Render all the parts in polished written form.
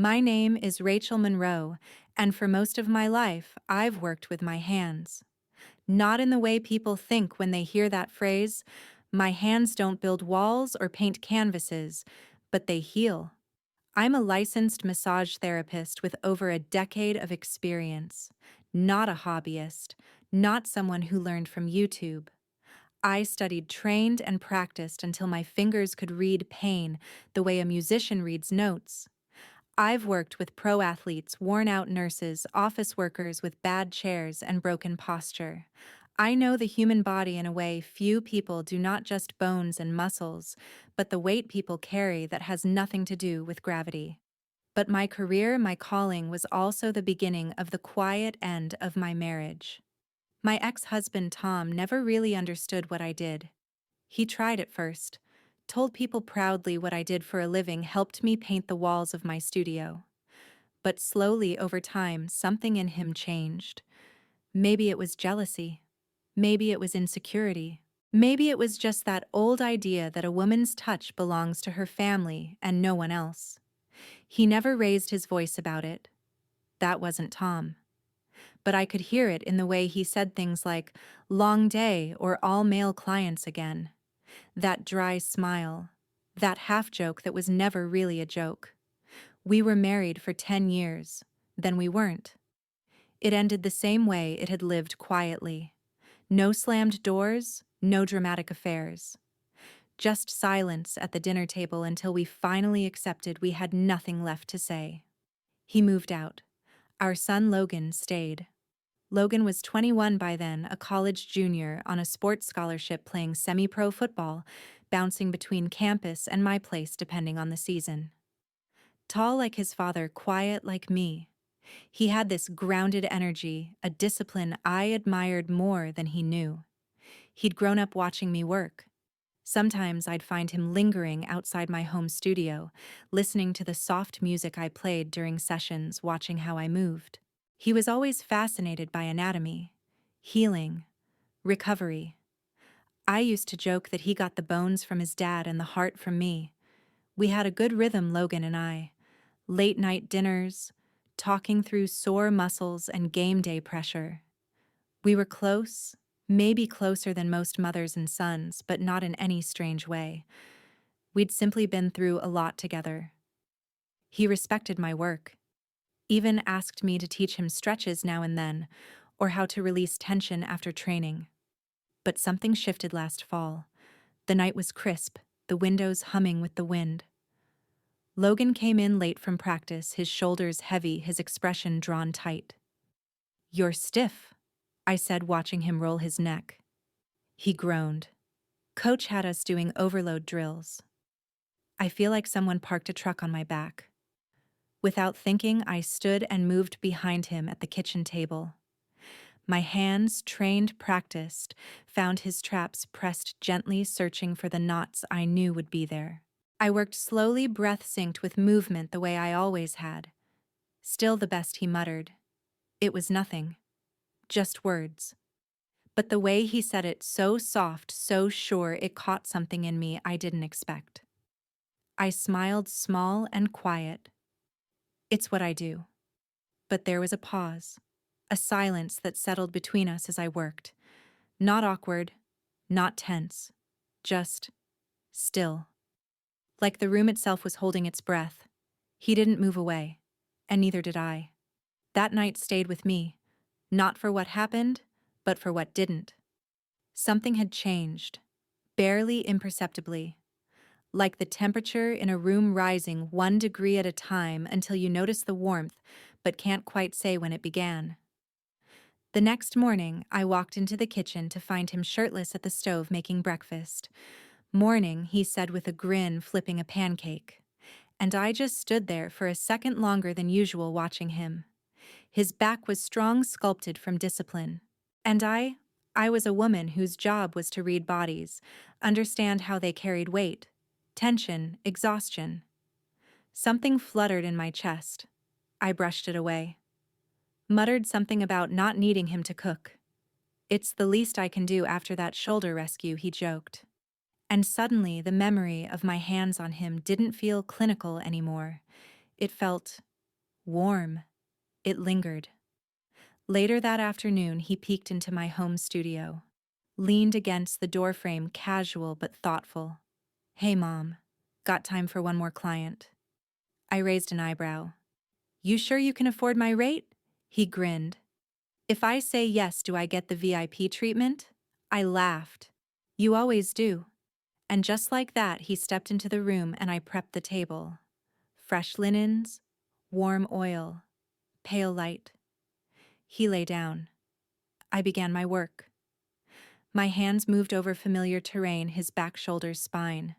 My name is Rachel Monroe, and for most of my life, I've worked with my hands. Not in the way people think when they hear that phrase. My hands don't build walls or paint canvases, but they heal. I'm a licensed massage therapist with over a decade of experience, not a hobbyist, not someone who learned from YouTube. I studied, trained, and practiced until my fingers could read pain the way a musician reads notes. I've worked with pro athletes, worn out nurses, office workers with bad chairs and broken posture. I know the human body in a way few people do, not just bones and muscles, but the weight people carry that has nothing to do with gravity. But my career, my calling, was also the beginning of the quiet end of my marriage. My ex-husband Tom never really understood what I did. He tried at first, told people proudly what I did for a living helped me paint the walls of my studio. But slowly over time, something in him changed. Maybe it was jealousy. Maybe it was insecurity. Maybe it was just that old idea that a woman's touch belongs to her family and no one else. He never raised his voice about it. That wasn't Tom. But I could hear it in the way he said things like, "Long day" or "all male clients again." That dry smile. That half-joke that was never really a joke. We were married for 10 years. Then we weren't. It ended the same way it had lived quietly. No slammed doors, no dramatic affairs. Just silence at the dinner table until we finally accepted we had nothing left to say. He moved out. Our son Logan stayed. Logan was 21 by then, a college junior on a sports scholarship playing semi-pro football, bouncing between campus and my place depending on the season. Tall like his father, quiet like me. He had this grounded energy, a discipline I admired more than he knew. He'd grown up watching me work. Sometimes I'd find him lingering outside my home studio, listening to the soft music I played during sessions, watching how I moved. He was always fascinated by anatomy, healing, recovery. I used to joke that he got the bones from his dad and the heart from me. We had a good rhythm, Logan and I. Late night dinners, talking through sore muscles and game day pressure. We were close, maybe closer than most mothers and sons, but not in any strange way. We'd simply been through a lot together. He respected my work, even asked me to teach him stretches now and then, or how to release tension after training. But something shifted last fall. The night was crisp, the windows humming with the wind. Logan came in late from practice, his shoulders heavy, his expression drawn tight. "You're stiff," I said, watching him roll his neck. He groaned. "Coach had us doing overload drills." I feel like someone parked a truck on my back. Without thinking, I stood and moved behind him at the kitchen table. My hands, trained, practiced, found his traps pressed gently, searching for the knots I knew would be there. I worked slowly, breath synced with movement the way I always had. Still the best, he muttered. It was nothing. Just words. But the way he said it, so soft, so sure, it caught something in me I didn't expect. I smiled, small and quiet. It's what I do. But there was a pause, a silence that settled between us as I worked. Not awkward, not tense, just still. Like the room itself was holding its breath. He didn't move away, and neither did I. That night stayed with me, not for what happened, but for what didn't. Something had changed, barely imperceptibly, like the temperature in a room rising 1 degree at a time until you notice the warmth, but can't quite say when it began. The next morning, I walked into the kitchen to find him shirtless at the stove making breakfast. "Morning," he said with a grin, flipping a pancake. And I just stood there for a second longer than usual watching him. His back was strong, sculpted from discipline. And I was a woman whose job was to read bodies, understand how they carried weight, tension, exhaustion. Something fluttered in my chest. I brushed it away. Muttered something about not needing him to cook. "It's the least I can do after that shoulder rescue," he joked. And suddenly the memory of my hands on him didn't feel clinical anymore. It felt warm. It lingered. Later that afternoon, he peeked into my home studio, leaned against the doorframe, casual but thoughtful. "Hey, Mom. Got time for one more client?" I raised an eyebrow. "You sure you can afford my rate?" He grinned. "If I say yes, do I get the VIP treatment?" I laughed. "You always do." And just like that, he stepped into the room and I prepped the table. Fresh linens, warm oil, pale light. He lay down. I began my work. My hands moved over familiar terrain, his back, shoulders, spine.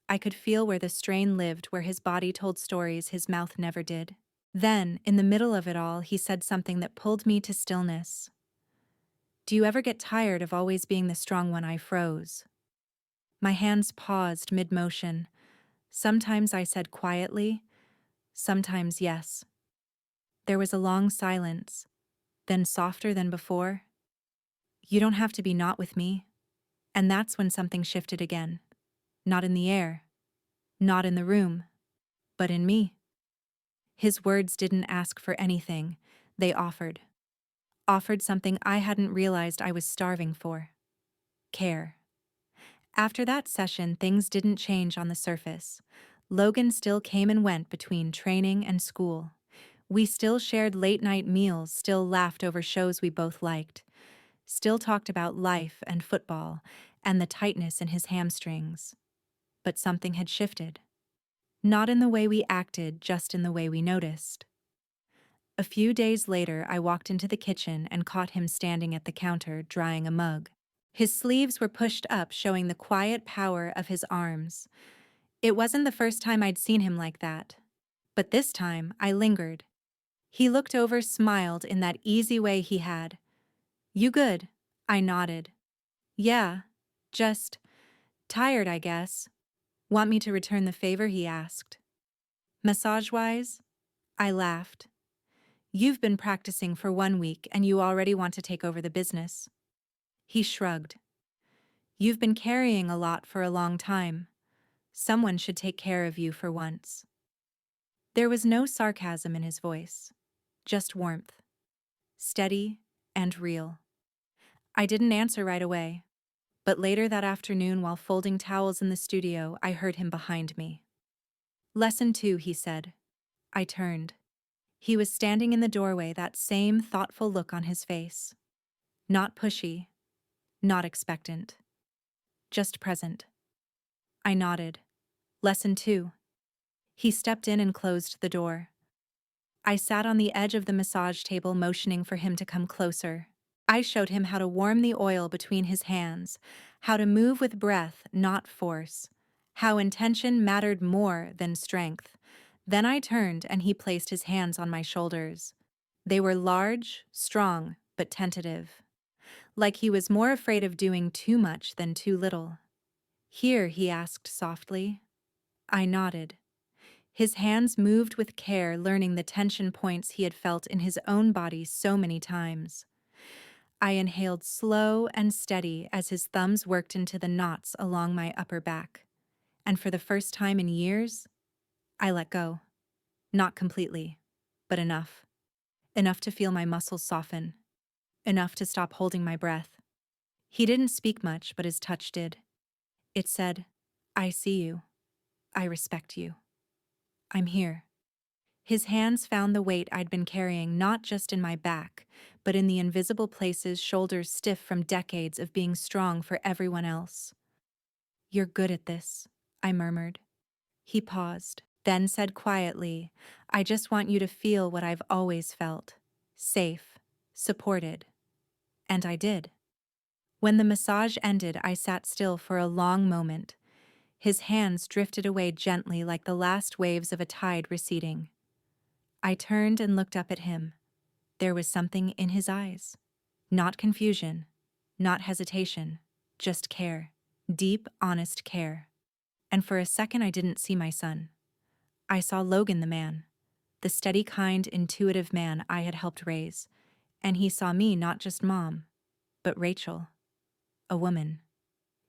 I could feel where the strain lived, where his body told stories his mouth never did. Then, in the middle of it all, he said something that pulled me to stillness. "Do you ever get tired of always being the strong one?" I froze. My hands paused mid-motion. Sometimes I said quietly, sometimes yes. There was a long silence, then softer than before. "You don't have to be not with me." And that's when something shifted again. Not in the air, not in the room, but in me. His words didn't ask for anything, they offered. Offered something I hadn't realized I was starving for. Care. After that session, things didn't change on the surface. Logan still came and went between training and school. We still shared late-night meals, still laughed over shows we both liked, still talked about life and football and the tightness in his hamstrings. But something had shifted. Not in the way we acted, just in the way we noticed. A few days later, I walked into the kitchen and caught him standing at the counter, drying a mug. His sleeves were pushed up, showing the quiet power of his arms. It wasn't the first time I'd seen him like that. But this time, I lingered. He looked over, smiled in that easy way he had. "You good?" I nodded. "Yeah, just tired, I guess." "Want me to return the favor?" he asked. "Massage-wise?" I laughed. "You've been practicing for 1 week and you already want to take over the business." He shrugged. "You've been carrying a lot for a long time. Someone should take care of you for once." There was no sarcasm in his voice, just warmth. Steady and real. I didn't answer right away, but later that afternoon while folding towels in the studio, I heard him behind me. "Lesson 2, he said. I turned. He was standing in the doorway, that same thoughtful look on his face. Not pushy, not expectant. Just present. I nodded. "Lesson 2. He stepped in and closed the door. I sat on the edge of the massage table, motioning for him to come closer. I showed him how to warm the oil between his hands, how to move with breath, not force, how intention mattered more than strength. Then I turned and he placed his hands on my shoulders. They were large, strong, but tentative. Like he was more afraid of doing too much than too little. "Here?" he asked softly. I nodded. His hands moved with care, learning the tension points he had felt in his own body so many times. I inhaled slow and steady as his thumbs worked into the knots along my upper back. And for the first time in years, I let go. Not completely, but enough. Enough to feel my muscles soften. Enough to stop holding my breath. He didn't speak much, but his touch did. It said, "I see you. I respect you. I'm here." His hands found the weight I'd been carrying, not just in my back, but in the invisible places, shoulders stiff from decades of being strong for everyone else. "You're good at this," I murmured. He paused, then said quietly, "I just want you to feel what I've always felt. Safe, supported." And I did. When the massage ended, I sat still for a long moment. His hands drifted away gently like the last waves of a tide receding. I turned and looked up at him. There was something in his eyes. Not confusion, not hesitation, just care. Deep, honest care. And for a second I didn't see my son. I saw Logan, the man. The steady, kind, intuitive man I had helped raise. And he saw me, not just Mom, but Rachel. A woman.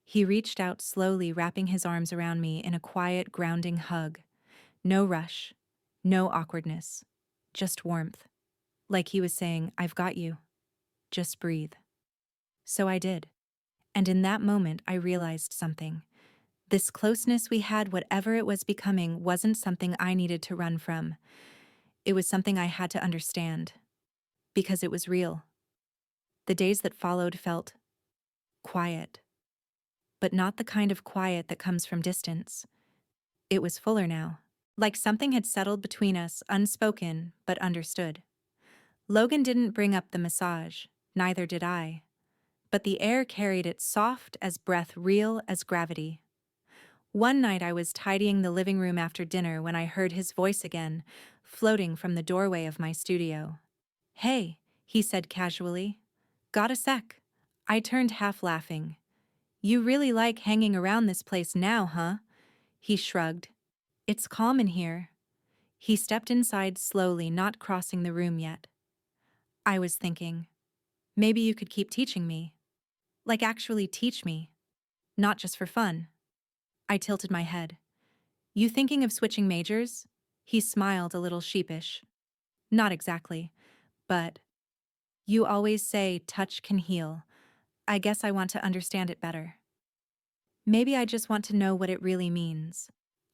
He reached out slowly, wrapping his arms around me in a quiet, grounding hug. No rush. No awkwardness. just warmth. Like he was saying, I've got you. Just breathe. So I did. And in that moment, I realized something. This closeness we had, whatever it was becoming, wasn't something I needed to run from. It was something I had to understand. Because it was real. The days that followed felt quiet. But not the kind of quiet that comes from distance. It was fuller now. Like something had settled between us, unspoken, but understood. Logan didn't bring up the massage, neither did I. But the air carried it, soft as breath, real as gravity. One night I was tidying the living room after dinner when I heard his voice again, floating from the doorway of my studio. Hey, he said casually. Got a sec? I turned half laughing. You really like hanging around this place now, huh? He shrugged. It's calm in here. He stepped inside slowly, not crossing the room yet. I was thinking, maybe you could keep teaching me. Like actually teach me. Not just for fun. I tilted my head. You thinking of switching majors? He smiled a little sheepish. Not exactly, but you always say touch can heal. I guess I want to understand it better. Maybe I just want to know what it really means.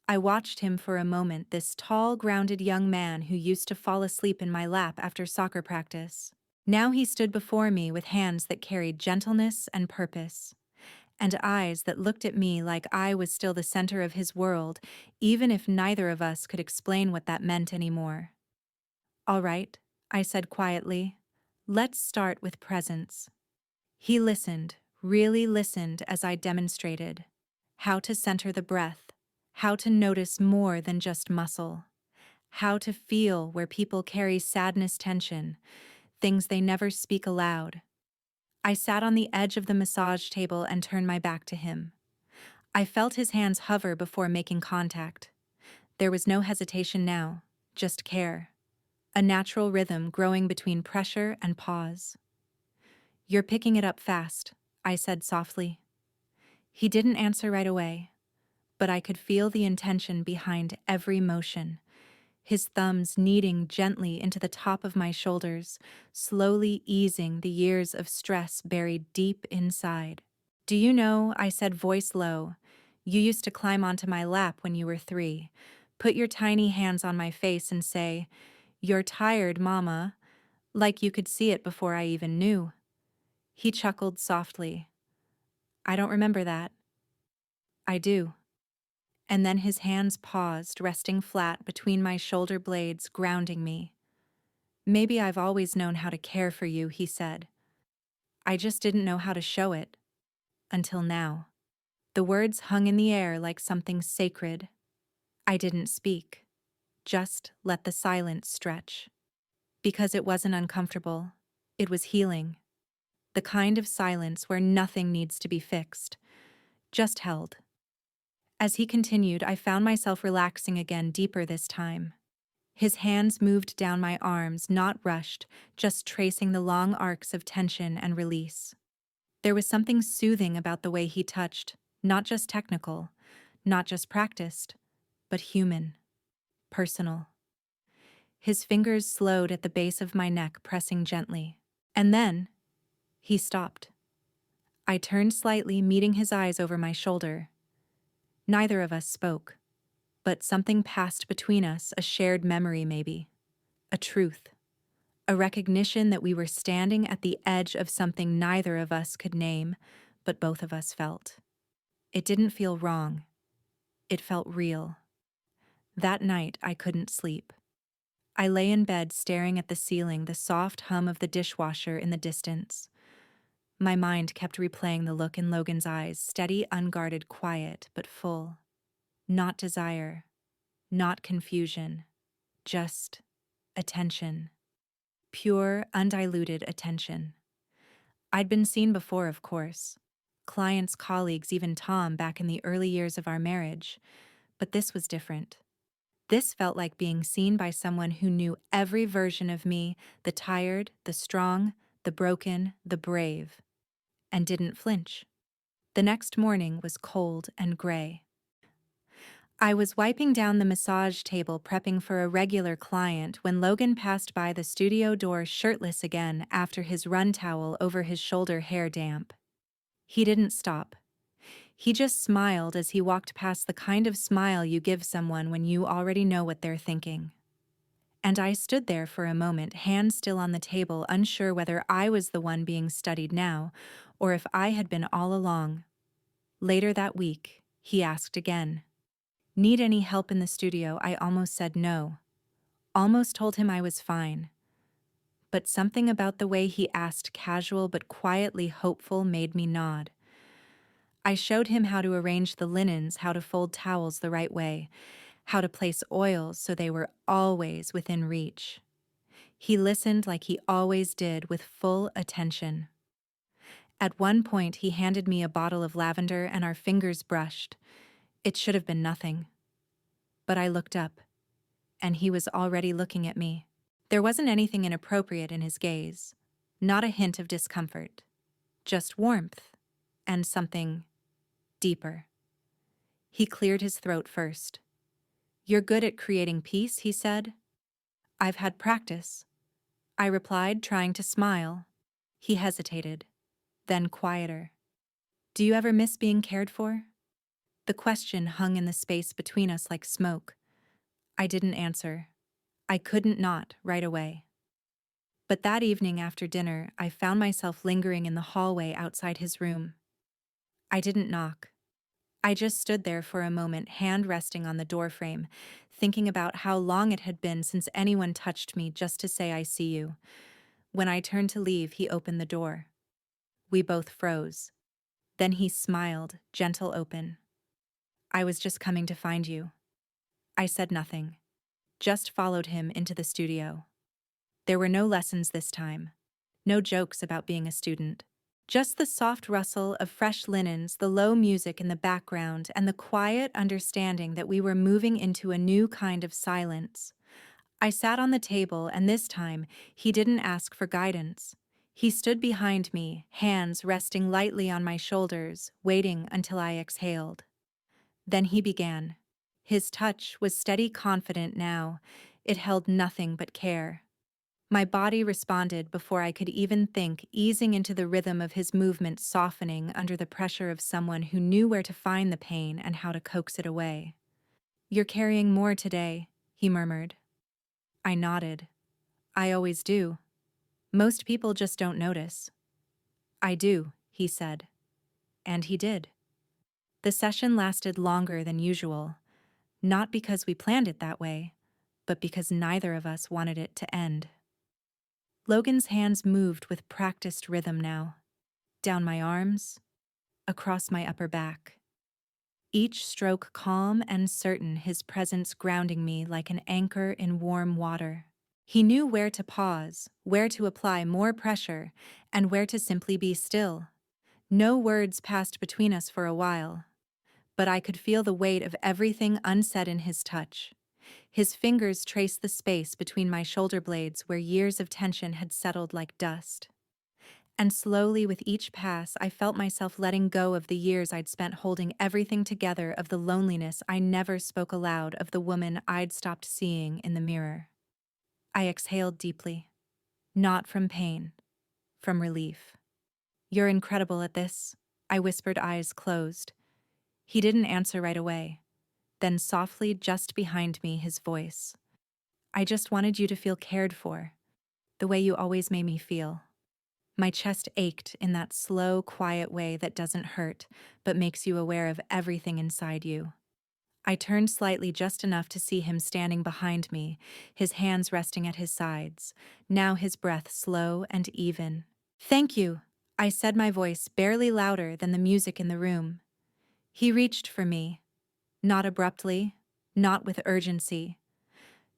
I watched him for a moment, this tall, grounded young man who used to fall asleep in my lap after soccer practice. Now he stood before me with hands that carried gentleness and purpose, and eyes that looked at me like I was still the center of his world, even if neither of us could explain what that meant anymore. All right, I said quietly. Let's start with presence. He listened, really listened as I demonstrated. How to center the breath, how to notice more than just muscle, how to feel where people carry sadness, tension, things they never speak aloud. I sat on the edge of the massage table and turned my back to him. I felt his hands hover before making contact. There was no hesitation now, just care. A natural rhythm growing between pressure and pause. You're picking it up fast, I said softly. He didn't answer right away, but I could feel the intention behind every motion. His thumbs kneading gently into the top of my shoulders, slowly easing the years of stress buried deep inside. Do you know, I said, voice low, you used to climb onto my lap when you were 3, put your tiny hands on my face and say, "You're tired, Mama," like you could see it before I even knew. He chuckled softly. I don't remember that. I do. And then his hands paused, resting flat between my shoulder blades, grounding me. Maybe I've always known how to care for you, he said. I just didn't know how to show it. Until now. The words hung in the air like something sacred. I didn't speak. Just let the silence stretch. Because it wasn't uncomfortable. It was healing. The kind of silence where nothing needs to be fixed. Just held. As he continued, I found myself relaxing again, deeper this time. His hands moved down my arms, not rushed, just tracing the long arcs of tension and release. There was something soothing about the way he touched, not just technical, not just practiced, but human, personal. His fingers slowed at the base of my neck, pressing gently. And then, he stopped. I turned slightly, meeting his eyes over my shoulder. Neither of us spoke, but something passed between us, a shared memory maybe, a truth, a recognition that we were standing at the edge of something neither of us could name, but both of us felt. It didn't feel wrong. It felt real. That night, I couldn't sleep. I lay in bed staring at the ceiling, the soft hum of the dishwasher in the distance. My mind kept replaying the look in Logan's eyes, steady, unguarded, quiet, but full. Not desire, not confusion, just attention. Pure, undiluted attention. I'd been seen before, of course. Clients, colleagues, even Tom back in the early years of our marriage. But this was different. This felt like being seen by someone who knew every version of me, the tired, the strong, the broken, the brave, and didn't flinch. The next morning was cold and gray. I was wiping down the massage table prepping for a regular client when Logan passed by the studio door shirtless again after his run towel over his shoulder hair damp. He didn't stop. He just smiled as he walked past, the kind of smile you give someone when you already know what they're thinking. And I stood there for a moment, hands still on the table, unsure whether I was the one being studied now or if I had been all along. Later that week, he asked again. Need any help in the studio? I almost said no. Almost told him I was fine. But something about the way he asked, casual but quietly hopeful, made me nod. I showed him how to arrange the linens, how to fold towels the right way, how to place oils so they were always within reach. He listened like he always did, with full attention. At one point, he handed me a bottle of lavender and our fingers brushed. It should have been nothing. But I looked up, and he was already looking at me. There wasn't anything inappropriate in his gaze, not a hint of discomfort, just warmth and something deeper. He cleared his throat first. You're good at creating peace, he said. I've had practice, I replied, trying to smile. He hesitated, then quieter. Do you ever miss being cared for? The question hung in the space between us like smoke. I didn't answer. I couldn't not right away. But that evening after dinner, I found myself lingering in the hallway outside his room. I didn't knock. I just stood there for a moment, hand resting on the doorframe, thinking about how long it had been since anyone touched me just to say I see you. When I turned to leave, he opened the door. We both froze. Then he smiled, gentle, open. I was just coming to find you. I said nothing, just followed him into the studio. There were no lessons this time, no jokes about being a student. Just the soft rustle of fresh linens, the low music in the background, and the quiet understanding that we were moving into a new kind of silence. I sat on the table, and this time, he didn't ask for guidance. He stood behind me, hands resting lightly on my shoulders, waiting until I exhaled. Then he began. His touch was steady, confident now. It held nothing but care. My body responded before I could even think, easing into the rhythm of his movement, softening under the pressure of someone who knew where to find the pain and how to coax it away. You're carrying more today, he murmured. I nodded. I always do. Most people just don't notice. I do, he said. And he did. The session lasted longer than usual, not because we planned it that way, but because neither of us wanted it to end. Logan's hands moved with practiced rhythm now, down my arms, across my upper back. Each stroke calm and certain, his presence grounding me like an anchor in warm water. He knew where to pause, where to apply more pressure, and where to simply be still. No words passed between us for a while, but I could feel the weight of everything unsaid in his touch. His fingers traced the space between my shoulder blades where years of tension had settled like dust. And slowly, with each pass, I felt myself letting go of the years I'd spent holding everything together, of the loneliness I never spoke aloud, of the woman I'd stopped seeing in the mirror. I exhaled deeply, not from pain, from relief. You're incredible at this, I whispered, eyes closed. He didn't answer right away. Then softly, just behind me, his voice. I just wanted you to feel cared for, the way you always made me feel. My chest ached in that slow, quiet way that doesn't hurt, but makes you aware of everything inside you. I turned slightly, just enough to see him standing behind me, his hands resting at his sides, now his breath slow and even. Thank you, I said, my voice barely louder than the music in the room. He reached for me, not abruptly, not with urgency,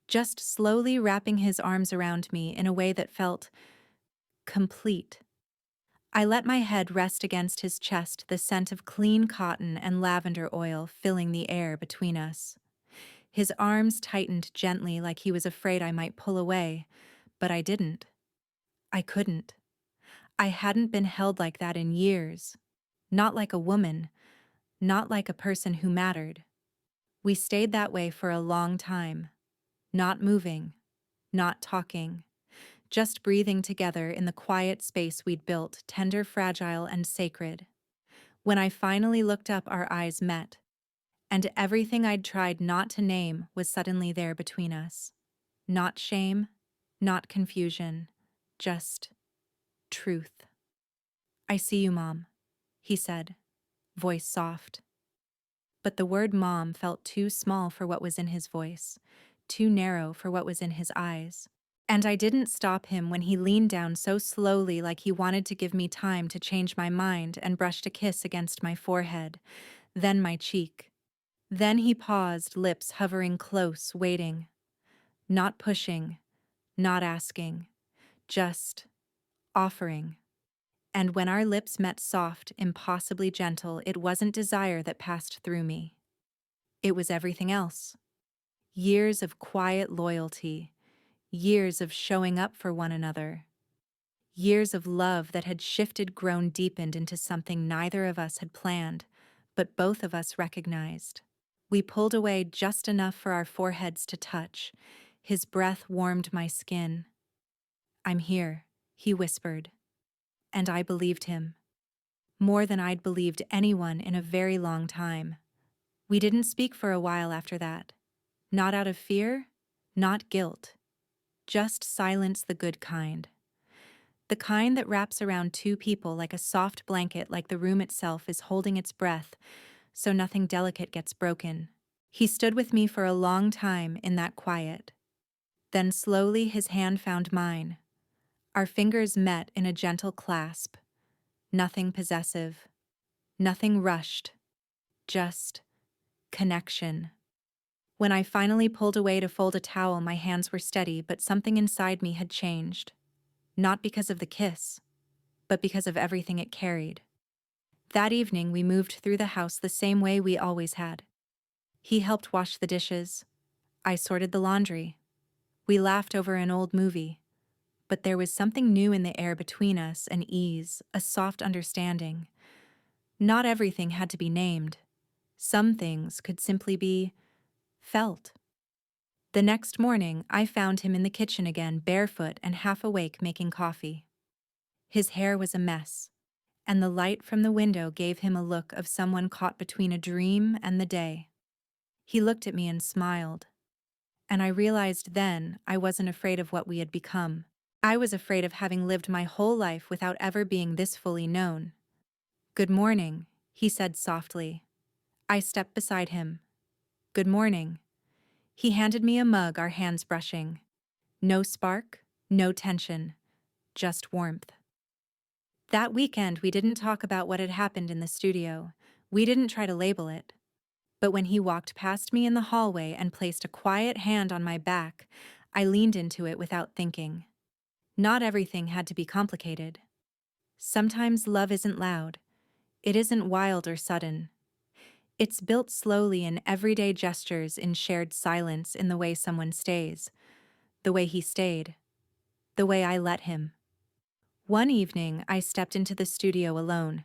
just slowly wrapping his arms around me in a way that felt complete. I let my head rest against his chest, the scent of clean cotton and lavender oil filling the air between us. His arms tightened gently, like he was afraid I might pull away, but I didn't. I couldn't. I hadn't been held like that in years. Not like a woman, not like a person who mattered. We stayed that way for a long time, not moving, not talking, just breathing together in the quiet space we'd built, tender, fragile, and sacred. When I finally looked up, our eyes met, and everything I'd tried not to name was suddenly there between us. Not shame, not confusion, just truth. "I see you, Mom," he said, voice soft. But the word mom felt too small for what was in his voice, too narrow for what was in his eyes. And I didn't stop him when he leaned down so slowly, like he wanted to give me time to change my mind, and brushed a kiss against my forehead, then my cheek. Then he paused, lips hovering close, waiting. Not pushing, not asking, just offering. And when our lips met, soft, impossibly gentle, it wasn't desire that passed through me. It was everything else. Years of quiet loyalty, years of showing up for one another, years of love that had shifted, grown, deepened into something neither of us had planned, but both of us recognized. We pulled away just enough for our foreheads to touch. His breath warmed my skin. "I'm here," he whispered, and I believed him. More than I'd believed anyone in a very long time. We didn't speak for a while after that. Not out of fear, not guilt. Just silence, the good kind. The kind that wraps around two people like a soft blanket, like the room itself is holding its breath, so nothing delicate gets broken. He stood with me for a long time in that quiet. Then slowly his hand found mine. Our fingers met in a gentle clasp. Nothing possessive. Nothing rushed. Just connection. When I finally pulled away to fold a towel, my hands were steady, but something inside me had changed. Not because of the kiss, but because of everything it carried. That evening, we moved through the house the same way we always had. He helped wash the dishes. I sorted the laundry. We laughed over an old movie. But there was something new in the air between us, an ease, a soft understanding. Not everything had to be named. Some things could simply be felt. The next morning, I found him in the kitchen again, barefoot and half awake, making coffee. His hair was a mess, and the light from the window gave him a look of someone caught between a dream and the day. He looked at me and smiled, and I realized then I wasn't afraid of what we had become. I was afraid of having lived my whole life without ever being this fully known. "Good morning," he said softly. I stepped beside him. "Good morning." He handed me a mug, our hands brushing. No spark, no tension, just warmth. That weekend, we didn't talk about what had happened in the studio. We didn't try to label it. But when he walked past me in the hallway and placed a quiet hand on my back, I leaned into it without thinking. Not everything had to be complicated. Sometimes love isn't loud. It isn't wild or sudden. It's built slowly in everyday gestures, in shared silence, in the way someone stays, the way he stayed, the way I let him. One evening, I stepped into the studio alone.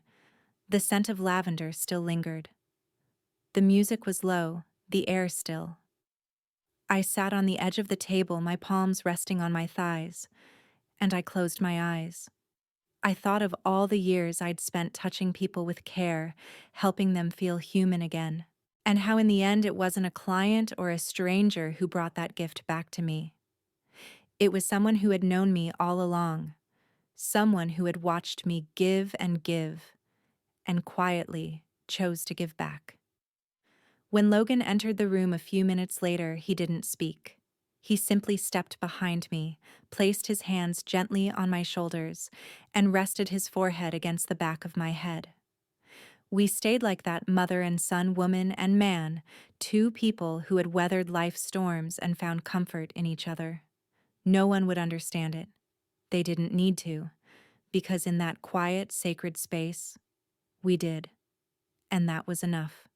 The scent of lavender still lingered. The music was low, the air still. I sat on the edge of the table, my palms resting on my thighs, and I closed my eyes. I thought of all the years I'd spent touching people with care, helping them feel human again, and how in the end it wasn't a client or a stranger who brought that gift back to me. It was someone who had known me all along, someone who had watched me give, and quietly chose to give back. When Logan entered the room a few minutes later, he didn't speak. He simply stepped behind me, placed his hands gently on my shoulders, and rested his forehead against the back of my head. We stayed like that, mother and son, woman and man, two people who had weathered life's storms and found comfort in each other. No one would understand it. They didn't need to, because in that quiet, sacred space, we did, and that was enough.